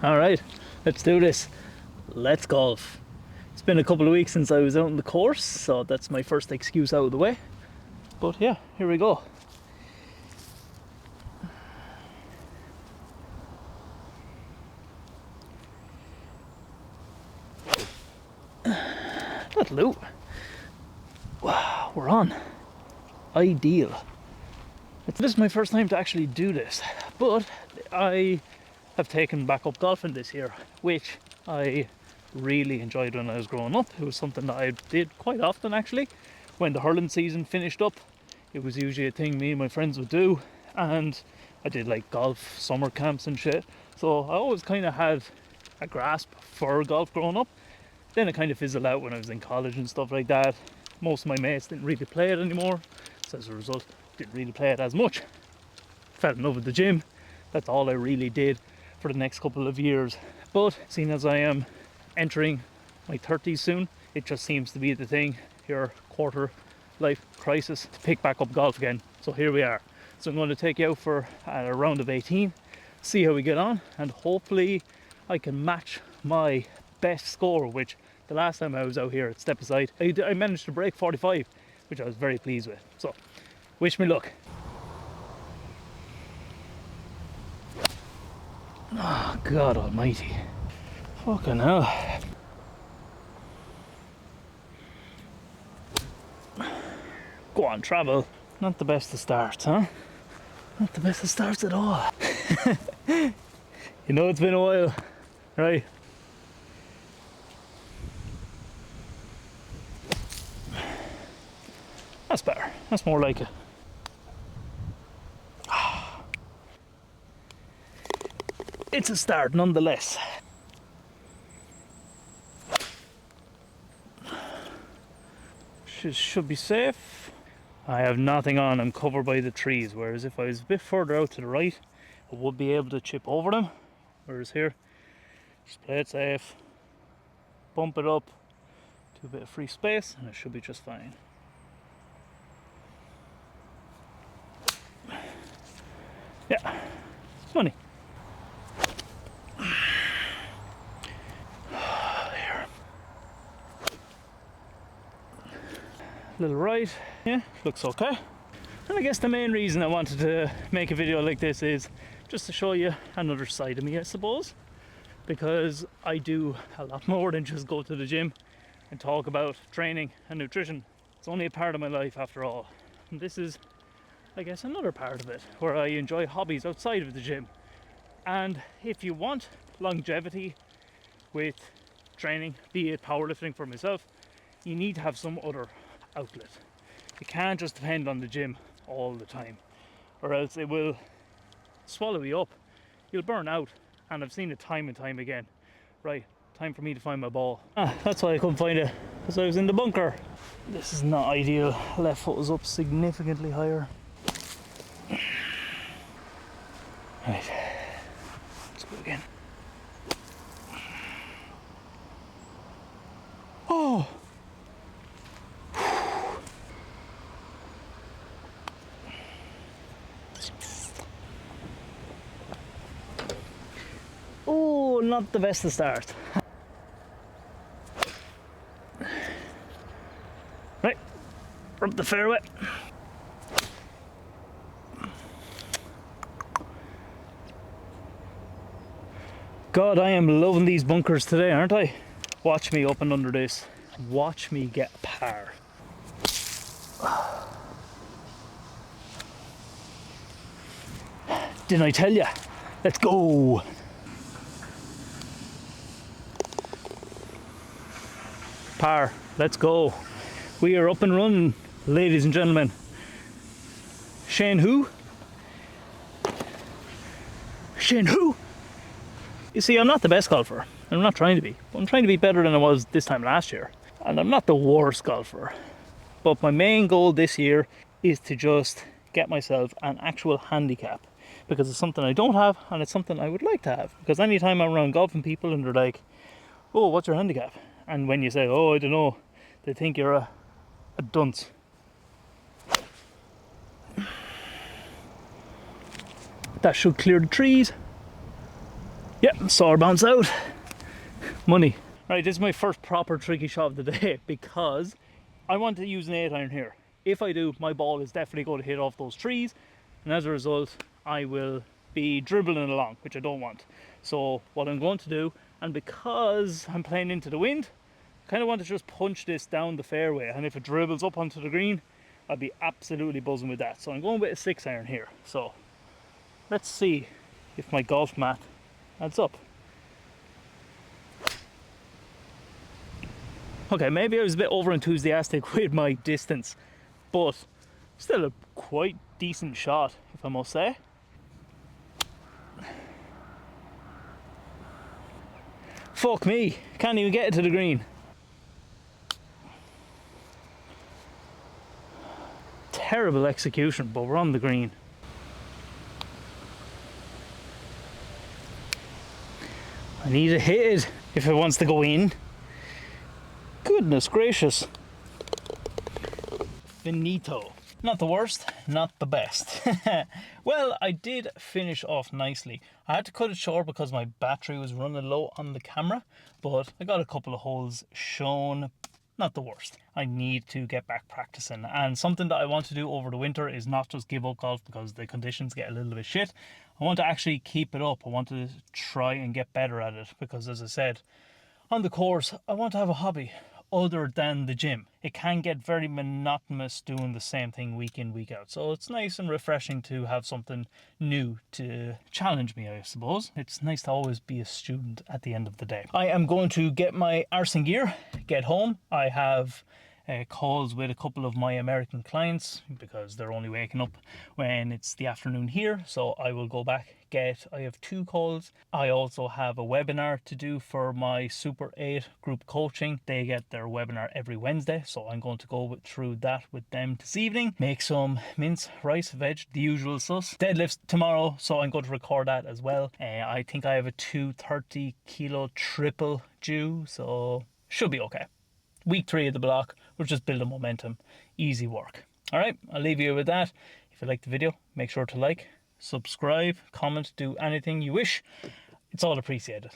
All right, let's do this. Let's golf. It's been a couple of weeks since I was out on the course, so that's my first excuse out of the way. But yeah, here we go. That'll do. Wow, we're on. Ideal. This is my first time to actually do this, but I have taken back up golfing this year, which I really enjoyed when I was growing up. It was something that I did quite often actually. When the hurling season finished up, it was usually a thing me and my friends would do, and I did like golf summer camps and shit. So I always kind of had a grasp for golf growing up. Then it kind of fizzled out when I was in college and stuff like that. Most of my mates didn't really play it anymore, so as a result, didn't really play it as much. Fell in love with the gym. That's all I really did for the next couple of years. But seeing as I am entering my 30s soon, it just seems to be the thing, your quarter life crisis, to pick back up golf again. So here we are. So I'm going to take you out for a round of 18, see how we get on, and hopefully I can match my best score, which the last time I was out here at Stepaside, I managed to break 45, which I was very pleased with. So wish me luck. Oh, God almighty. Fucking hell. Go on, travel. Not the best of starts, huh? Not the best of starts at all. You know it's been a while, right? That's better. That's more like it. It's a start nonetheless. Should be safe. I have nothing on, I'm covered by the trees, whereas if I was a bit further out to the right, I would be able to chip over them. Whereas here, just play it safe, bump it up to a bit of free space, and it should be just fine. Yeah, money. There. Little right, yeah, looks okay. And I guess the main reason I wanted to make a video like this is just to show you another side of me, I suppose. Because I do a lot more than just go to the gym and talk about training and nutrition. It's only a part of my life after all. And this is, I guess, another part of it where I enjoy hobbies outside of the gym. And if you want longevity with training, be it powerlifting for myself, you need to have some other outlet. You can't just depend on the gym all the time, or else it will swallow you up. You'll burn out, and I've seen it time and time again. Right, time for me to find my ball. That's why I couldn't find it, because I was in the bunker. This is not ideal. Left foot is up significantly higher. Right, let's go again. Oh! Oh, not the best to start. Right, up the fairway. God, I am loving these bunkers today, aren't I? Watch me up and under this. Watch me get par. Didn't I tell you? Let's go. Par, let's go. We are up and running, ladies and gentlemen. Shane who? Shane who? You see, I'm not the best golfer. I'm not trying to be. I'm trying to be better than I was this time last year. And I'm not the worst golfer. But my main goal this year is to just get myself an actual handicap. Because it's something I don't have, and it's something I would like to have. Because anytime I'm around golfing people and they're like, oh, what's your handicap? And when you say, oh, I don't know, they think you're a dunce. That should clear the trees. Yep, saw her bounce out. Money. Right, this is my first proper tricky shot of the day because I want to use an 8-iron here. If I do, my ball is definitely going to hit off those trees, and as a result, I will be dribbling along, which I don't want. So what I'm going to do, and because I'm playing into the wind, I kind of want to just punch this down the fairway, and if it dribbles up onto the green, I'll be absolutely buzzing with that. So I'm going with a 6-iron here. So let's see if my golf mat adds up. Okay, maybe I was a bit over enthusiastic with my distance, but still a quite decent shot, if I must say. Fuck me, can't even get it to the green. Terrible execution, but we're on the green. I need to hit it if it wants to go in. Goodness gracious. Finito. Not the worst, not the best. Well, I did finish off nicely. I had to cut it short because my battery was running low on the camera, but I got a couple of holes shown. Not the worst. I need to get back practicing, and something that I want to do over the winter is not just give up golf because the conditions get a little bit shit. I want to actually keep it up. I want to try and get better at it because, as I said, on the course, I want to have a hobby other than the gym. It can get very monotonous doing the same thing week in, week out. So it's nice and refreshing to have something new to challenge me, I suppose. It's nice to always be a student at the end of the day. I am going to get my arson gear, get home. I have calls with a couple of my American clients because they're only waking up when it's the afternoon here, so I will go back. I have 2 calls. I also have a webinar to do for my Super 8 group coaching. They get their webinar every Wednesday, so I'm going to go through that with them this evening. Make some mince, rice, veg, the usual sus. Deadlifts tomorrow, so I'm going to record that as well. I think I have a 230 kilo triple due, so should be okay. Week 3 of the block, we're just building momentum. Easy work. All right, I'll leave you with that. If you liked the video, make sure to like, subscribe, comment, do anything you wish. It's all appreciated.